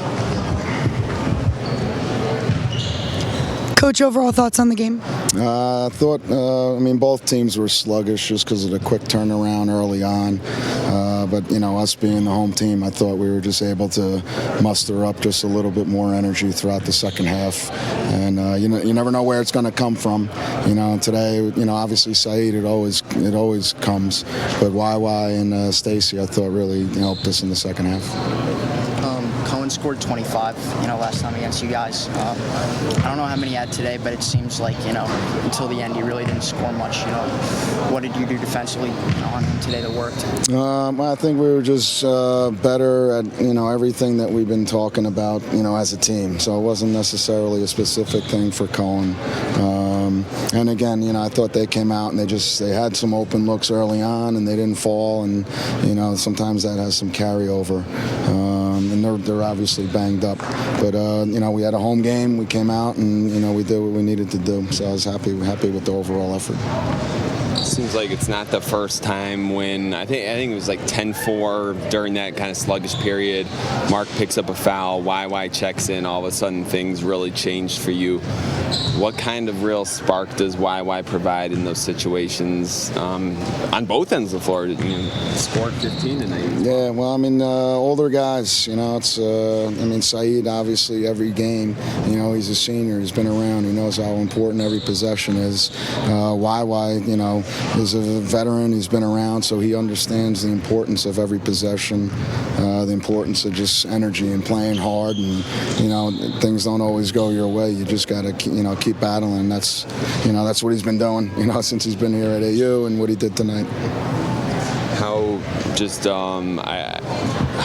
expect. Coach, overall thoughts on the game? I thought, both teams were sluggish just because of the quick turnaround early on. But, us being the home team, I thought we were just able to muster up just a little bit more energy throughout the second half. And, you never know where it's going to come from. Today, obviously Saeed, it always comes. But YY and Stacy, I thought really helped us in the second half. Cohen scored 25, last time against you guys. I don't know how many he had today, but it seems like, until the end, he really didn't score much. What did you do defensively on him today that worked? I think we were just better at, everything that we've been talking about, as a team. So it wasn't necessarily a specific thing for Cohen. And again, I thought they came out and they had some open looks early on and they didn't fall. And, sometimes that has some carryover. And they're obviously banged up. But, we had a home game. We came out and, we did what we needed to do. So I was happy with the overall effort. Seems like it's not the first time when I think it was like 10-4 during that kind of sluggish period. Mark picks up a foul, YY checks in, all of a sudden things really changed for you. What kind of real spark does YY provide in those situations on both ends of the floor? Scored 15 tonight. Yeah, well, older guys, it's, Saeed, obviously, every game, he's a senior, he's been around, he knows how important every possession is. YY, is a veteran, he's been around, so he understands the importance of every possession, the importance of just energy and playing hard, and, things don't always go your way. You just got to, keep battling. That's what he's been doing, since he's been here at AU and what he did tonight.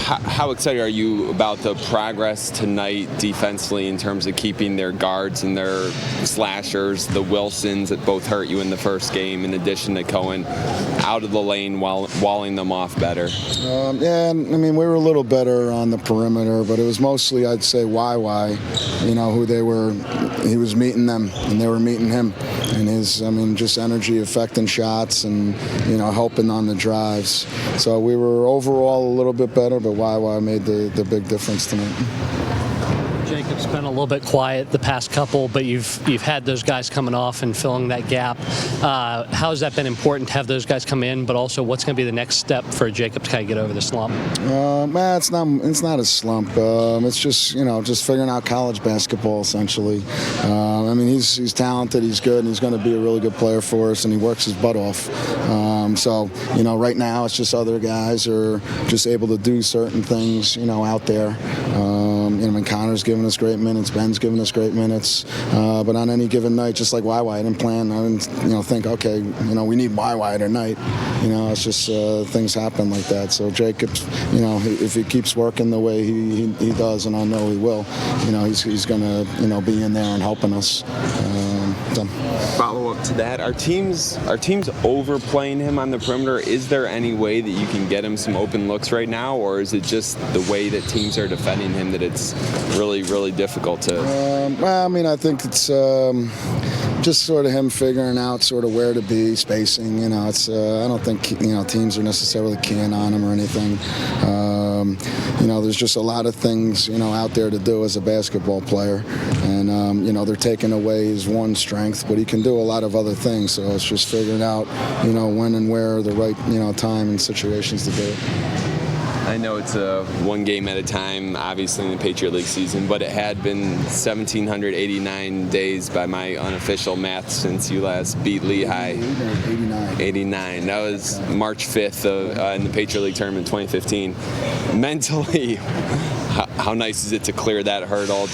How excited are you about the progress tonight defensively in terms of keeping their guards and their slashers, the Wilsons that both hurt you in the first game, in addition to Cohen, out of the lane while walling them off better? We were a little better on the perimeter, but it was mostly, I'd say, YY, who they were. He was meeting them, and they were meeting him. And his, just energy affecting shots and, helping on the drives. So we were overall a little bit better, but YY made the big difference tonight. Jacob's been a little bit quiet the past couple, but you've had those guys coming off and filling that gap. How has that been important to have those guys come in, but also what's going to be the next step for Jacob to kind of get over the slump? It's not a slump. It's just just figuring out college basketball essentially. He's talented, he's good, and he's going to be a really good player for us, and he works his butt off. Right now it's just other guys are just able to do certain things, out there. Connor's giving us great minutes, Ben's giving us great minutes, but on any given night, just like YY, I didn't think, okay, we need YY tonight. It's just things happen like that. So Jacobs, if he keeps working the way he does, and I know he will, he's going to, be in there and helping us. Follow up to that, are teams overplaying him on the perimeter? Is there any way that you can get him some open looks right now, or is it just the way that teams are defending him that it's really, really difficult to? I think it's just sort of him figuring out sort of where to be, spacing. It's I don't think teams are necessarily keying on him or anything. There's just a lot of things out there to do as a basketball player, and they're taking away his one strength, but he can do a lot of other things. So it's just figuring out when and where the right time and situations to do it. I know it's one game at a time, obviously, in the Patriot League season, but it had been 1,789 days by my unofficial math since you last beat Lehigh. 89. That was March 5th in the Patriot League tournament in 2015. Mentally, how nice is it to clear that hurdle?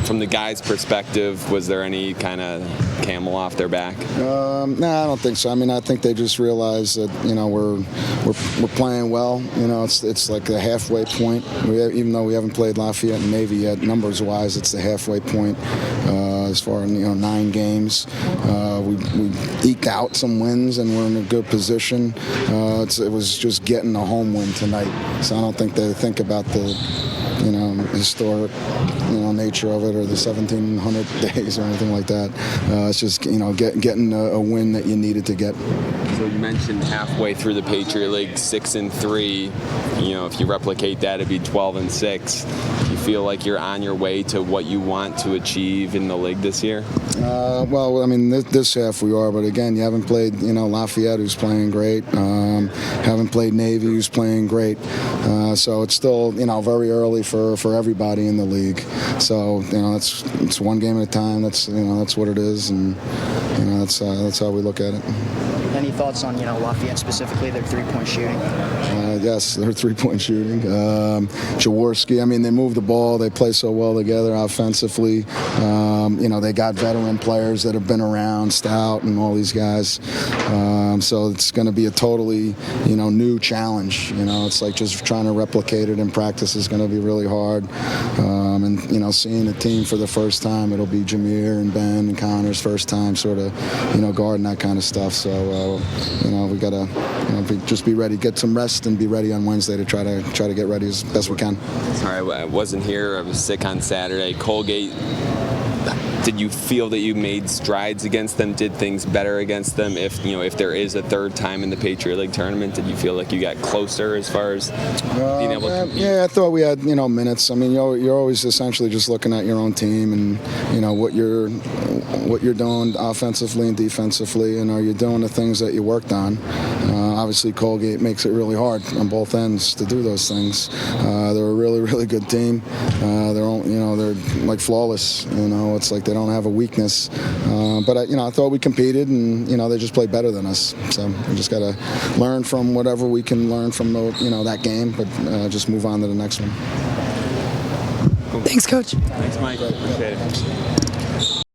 From the guys' perspective, was there any kind of camel off their back? No, I don't think so. I think they just realized that we're playing well. It's like a halfway point. Even though we haven't played Lafayette and Navy yet, numbers-wise, it's the halfway point. As far as 9 games, we eked out some wins and we're in a good position. It was just getting a home win tonight. So I don't think they think about the historic, nature of it or the 1,700 days or anything like that. It's just, getting a win that you needed to get. So you mentioned halfway through the Patriot League, 6-3. If you replicate that, it'd be 12-6. You feel like you're on your way to what you want to achieve in the league this year? Well, I mean, this half we are, but again, you haven't played, Lafayette, who's playing great. Haven't played Navy, who's playing great. So it's still, very early for everybody in the league. So, it's one game at a time. That's what it is, and that's how we look at it. Any thoughts on Lafayette specifically, their three-point shooting? Yes, their three-point shooting. Jaworski, I mean, they move the ball. They play so well together offensively. They got veteran players that have been around, Stout and all these guys. So it's going to be a totally, new challenge. It's like just trying to replicate it in practice is going to be really hard. And seeing the team for the first time, it'll be Jameer and Ben and Connor's first time sort of, guarding that kind of stuff. So, we got to, just be ready, get some rest and be ready on Wednesday to try to get ready as best we can. Sorry, I wasn't here. I was sick on Saturday. Colgate, did you feel that you made strides against them, did things better against them? If there is a third time in the Patriot League tournament, did you feel like you got closer as far as being able to compete? Yeah, I thought we had, minutes. I mean, you're always essentially just looking at your own team and, what you're doing offensively and defensively, and are you doing the things that you worked on? Obviously, Colgate makes it really hard on both ends to do those things. They're a really, really good team. They're like flawless. It's like they don't have a weakness. But I thought we competed, and they just played better than us. So we just got to learn from whatever we can learn from that game, but just move on to the next one. Thanks, Coach. Thanks, Mike. Appreciate it.